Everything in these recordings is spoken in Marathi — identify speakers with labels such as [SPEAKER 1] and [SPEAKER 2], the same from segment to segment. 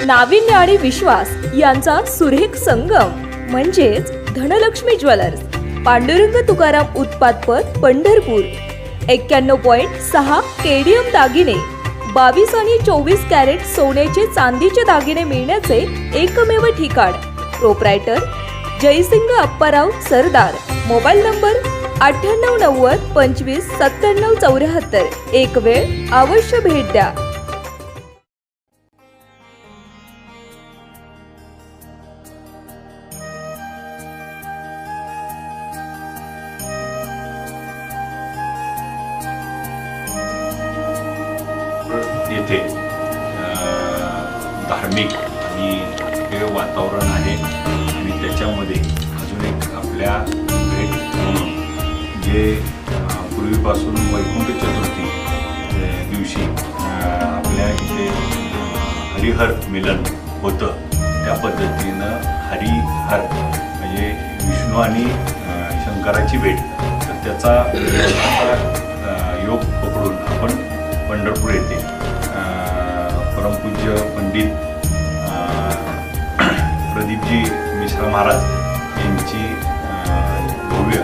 [SPEAKER 1] नाविन्य आणि विश्वास यांचा सुरेख संगम म्हणजेच धनलक्ष्मी ज्वेलर्स, पांडुरंग तुकाराम उत्पादपत, पंढरपूर. 91.6 केडीएम दागिने, 22 आणि 24 कॅरेट सोन्याचे चांदीचे दागिने मिळण्याचे एकमेव ठिकाण. Proprietor Jaysing Apparao Sardar. Mobile number 9890 25 97 74. एक वेळ अवश्य भेट द्या.
[SPEAKER 2] येथे धार्मिक आणि हे वातावरण आहे आणि त्याच्यामध्ये अजून एक आपल्या भेट म्हणून जे पूर्वीपासून वैकुंठ चतुर्थी दिवशी आपल्या इथे हरिहर मिलन होतं, त्या पद्धतीनं हरिहर म्हणजे विष्णू आणि शंकराची भेट, तर त्याचा योग पकडून आपण पंढरपूर येथे परमपूज्य पंडित प्रदीपजी मिश्रा महाराज यांची भव्य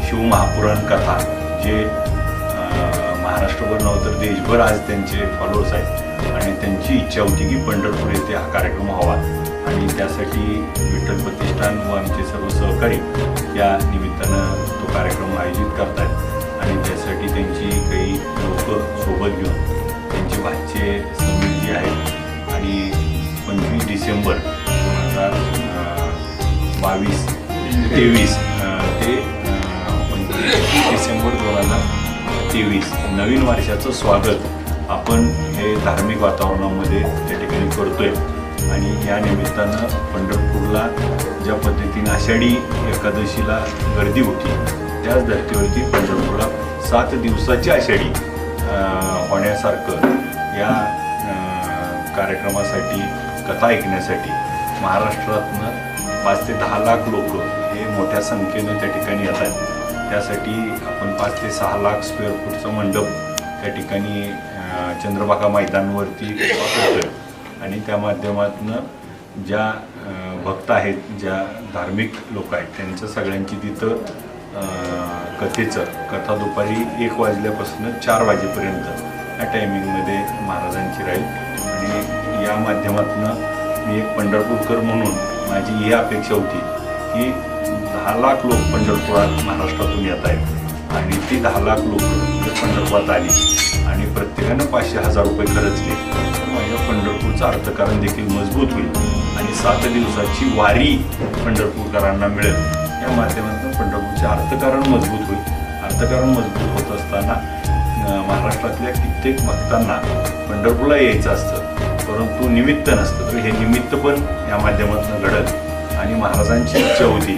[SPEAKER 2] शिवमहापुराण कथा, जे महाराष्ट्रभर नव्हे तर देशभर आज त्यांचे फॉलोअर्स आहेत आणि त्यांची इच्छा होती की पंढरपूर येथे हा कार्यक्रम व्हावा आणि त्यासाठी विठ्ठल प्रतिष्ठान व आमचे सर्व सहकारी या निमित्तानं तो कार्यक्रम आयोजित करत आहेत आणि त्यासाठी त्यांची काही लोक सोबत घेऊन त्यांचे भाचे समीरजी आहेत आणि 25 डिसेंबर 2023 ते 25 डिसेंबर 2023 नवीन वर्षाचं स्वागत आपण हे धार्मिक वातावरणामध्ये त्या ठिकाणी करतोय आणि या निमित्तानं पंढरपूरला ज्या पद्धतीने आषाढी एकादशीला गर्दी होती, त्याच धर्तीवरती पंढरपूरला 7 दिवसाची आषाढी होण्यासारखं या कार्यक्रमासाठी, कथा ऐकण्यासाठी महाराष्ट्रातनं 5 ते 10 लाख लोक हे मोठ्या संख्येनं त्या ठिकाणी येतात. त्यासाठी आपण 5 ते 6 लाख स्क्वेअर फूटचं मंडप त्या ठिकाणी चंद्रभागा मैदानावरती करतोय आणि त्या माध्यमातून ज्या भक्त आहेत, ज्या धार्मिक लोक आहेत, त्यांचं सगळ्यांची तिथं कथा दुपारी 1 वाजल्यापासून 4 वाजेपर्यंत या टायमिंगमध्ये महाराजांची राहील आणि या माध्यमातून मी एक पंढरपूरकर म्हणून माझी ही अपेक्षा होती की 10 लाख लोक पंढरपुरात महाराष्ट्रातून येत आहेत आणि ती 10 लाख लोक जर पंढरपुरात आली आणि प्रत्येकानं 500,000 रुपये खर्चले तर माझ्या पंढरपूरचं अर्थकारण देखील मजबूत होईल आणि 7 दिवसाची वारी पंढरपूरकरांना मिळेल. या माध्यमातून पंढरपूरचे अर्थकारण मजबूत होईल. अर्थकारण मजबूत होत असताना महाराष्ट्रातल्या कित्येक भक्तांना पंढरपूरला यायचं असतं परंतु निमित्त नसतं, तर हे निमित्त पण या माध्यमातून घडत आणि महाराजांची इच्छा होती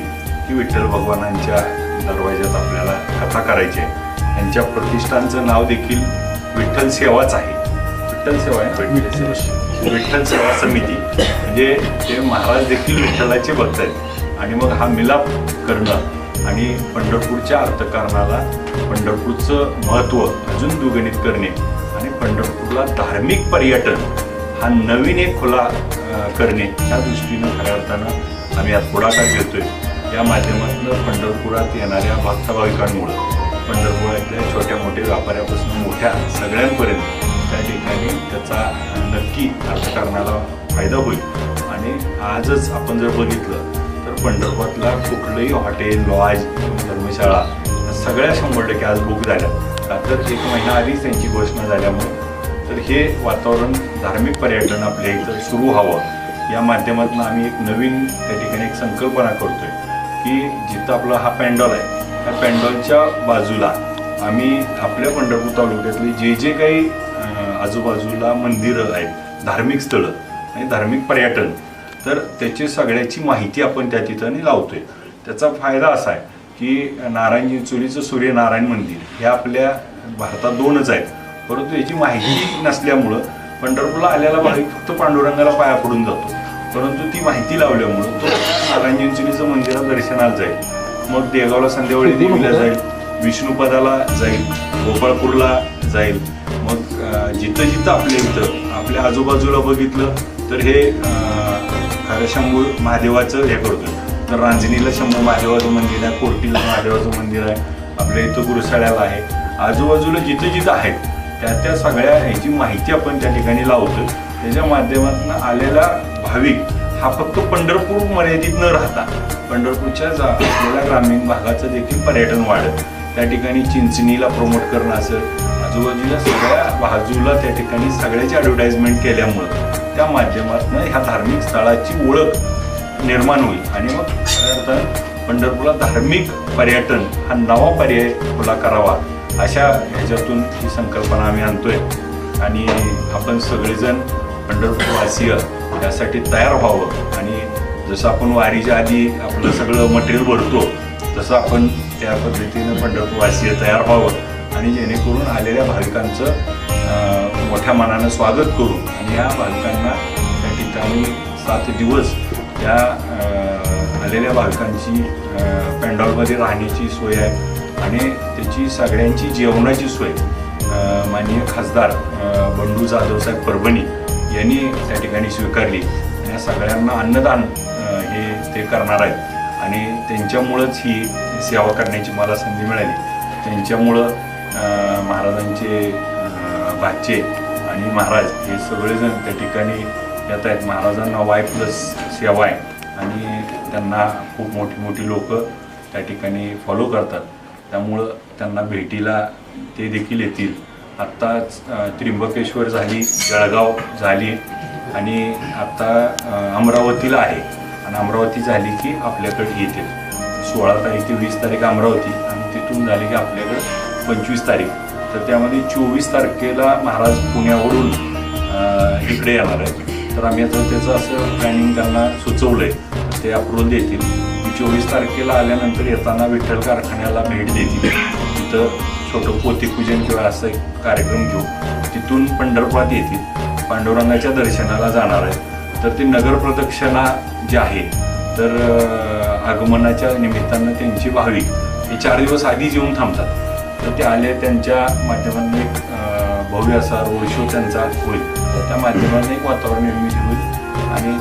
[SPEAKER 2] की विठ्ठल भगवानांच्या दरवाज्यात आपल्याला कथा करायची आहे. यांच्या प्रतिष्ठानचं नाव देखील विठ्ठल सेवाच आहे. विठ्ठल सेवा आहे, विठ्ठल सेवा समिती, म्हणजे ते महाराज देखील विठ्ठलाचे भक्त आहेत आणि मग हा मिलाप करणं आणि पंढरपूरच्या अर्थकारणाला पंढरपूरचं महत्त्व अजून दुगणित करणे आणि पंढरपूरला धार्मिक पर्यटन हा नवीन एक खुला करणे या दृष्टीनं खऱ्या अर्थानं आम्ही आज पुढाकार घेतोय. या माध्यमातून पंढरपुरात येणाऱ्या भक्त भाविकांमुळं पंढरपुरातल्या छोट्या मोठ्या व्यापाऱ्यापासून मोठ्या सगळ्यांपर्यंत त्या ठिकाणी त्याचा नक्की अर्थकारणाला फायदा होईल आणि आजच आपण जर बघितलं तर पंढरपुरातला कुठलंही हॉटेल, लॉज, धर्मशाळा सगळ्या 100% आज बुक झाल्या. तर 1 महिना आधीच त्यांची घोषणा झाल्यामुळे तर हे वातावरण धार्मिक पर्यटन आपल्या इथं सुरू व्हावं या माध्यमातून आम्ही एक नवीन त्या ठिकाणी एक संकल्पना करतोय की जिथं आपला हा पॅन्डॉल आहे त्या पॅन्डॉलच्या बाजूला आम्ही आपल्या पंढरपूर तालुक्यातले जे काही आजूबाजूला मंदिरं आहेत, धार्मिक स्थळं आणि धार्मिक पर्यटन, तर त्याची सगळ्याची माहिती आपण त्या ठिकाणी लावतोय. त्याचा फायदा असा आहे की नारायण चिंचोलीचं सूर्यनारायण मंदिर हे आपल्या भारतात 2च आहेत, परंतु याची माहिती नसल्यामुळं पंढरपूरला आलेला भाविक फक्त पांडुरंगाला पाया पडून जातो, परंतु ती माहिती लावल्यामुळं तो नारायण चिंचोलीचं मंदिरात दर्शनाला जाईल, मग देगावला संध्याकाळी देवीला जाईल, विष्णुपदाला जाईल, गोपाळपूरला जाईल, मग जिथं जिथं आपल्या इथं आपल्या आजूबाजूला बघितलं तर हे खरं शंभू महादेवाचं हे करतो. तर रांजणीला शंभू महादेवाचं मंदिर आहे, कोर्टीला महादेवाचं मंदिर आहे, आपल्या इथं गुरुसाळ्याला आहे, आजूबाजूला जिथं जिथं आहेत त्या सगळ्या ह्याची माहिती आपण त्या ठिकाणी लावतो. त्याच्या माध्यमातून आलेला भाविक हा फक्त पंढरपूर मर्यादित न राहता पंढरपूरच्या असलेल्या ग्रामीण भागाचं देखील पर्यटन वाढत, त्या ठिकाणी चिंचणीला प्रमोट करणं असेल, आजूबाजूला सगळ्या बाजूला त्या ठिकाणी सगळ्याची ॲडव्हर्टाइजमेंट केल्यामुळं त्या माध्यमातून ह्या धार्मिक स्थळाची ओळख निर्माण होईल आणि मग पंढरपूरला धार्मिक पर्यटन हा नवा पर्याय खुला करावा अशा ह्याच्यातून ही संकल्पना आम्ही आणतोय. आणि आपण सगळेजण पंढरपूरवासीय यासाठी तयार व्हावं आणि जसं आपण वारीच्या आधी आपलं सगळं मटेरियल भरतो तसं आपण त्या पद्धतीनं पंढरपूरवासीय तयार व्हावं आणि जेणेकरून आलेल्या भाविकांचं मोठ्या मनानं स्वागत करू आणि या भाविकांना त्या ठिकाणी 7 दिवस या आलेल्या भाविकांची पेंडॉलमध्ये राहण्याची सोय आहे आणि त्याची सगळ्यांची जेवणाची सोय माननीय खासदार बंडू जाधवसाहेब परभणी यांनी त्या ठिकाणी स्वीकारली आणि या सगळ्यांना अन्नदान हे ते करणार आहेत आणि त्यांच्यामुळंच ही सेवा करण्याची मला संधी मिळाली. त्यांच्यामुळं महाराजांचे भाचे आणि महाराज हे सगळेजण त्या ठिकाणी येत आहेत. महाराजांना Y+ सेवा आहे आणि त्यांना खूप मोठी मोठी लोक त्या ठिकाणी फॉलो करतात, त्यामुळं त्यांना भेटीला ते देखील येतील. आत्ताच त्र्यंबकेश्वर झाली, जळगाव झाली आणि आत्ता अमरावतीला आहे आणि अमरावती झाली की आपल्याकडे येतील. 16 तारीख ते 20 तारीख अमरावती आणि तिथून झाली की आपल्याकडं 25 तारीख. तर त्यामध्ये 24 तारखेला महाराज पुण्यावरून इकडे येणार आहेत. तर आम्ही आता त्याचं असं प्लॅनिंग त्यांना सुचवलं आहे, तर ते अप्रूव्हल देतील. 24 तारखेला आल्यानंतर येताना विठ्ठल कारखान्याला भेट देतील. तिथं छोटं पोथीपूजन किंवा असं एक कार्यक्रम घेऊ. तिथून पंढरपुरात येतील, पांडुरंगाच्या दर्शनाला जाणार आहे. तर ती नगर प्रदक्षिणा जी आहे तर आगमनाच्या निमित्तानं त्यांची भाविक हे 4 दिवस आधीच येऊन थांबतात. तर ते आले त्यांच्या माध्यमातून एक भव्य असा रोड शो त्यांचा होईल. त्या माध्यमातून एक वातावरण निर्मिती होईल आणि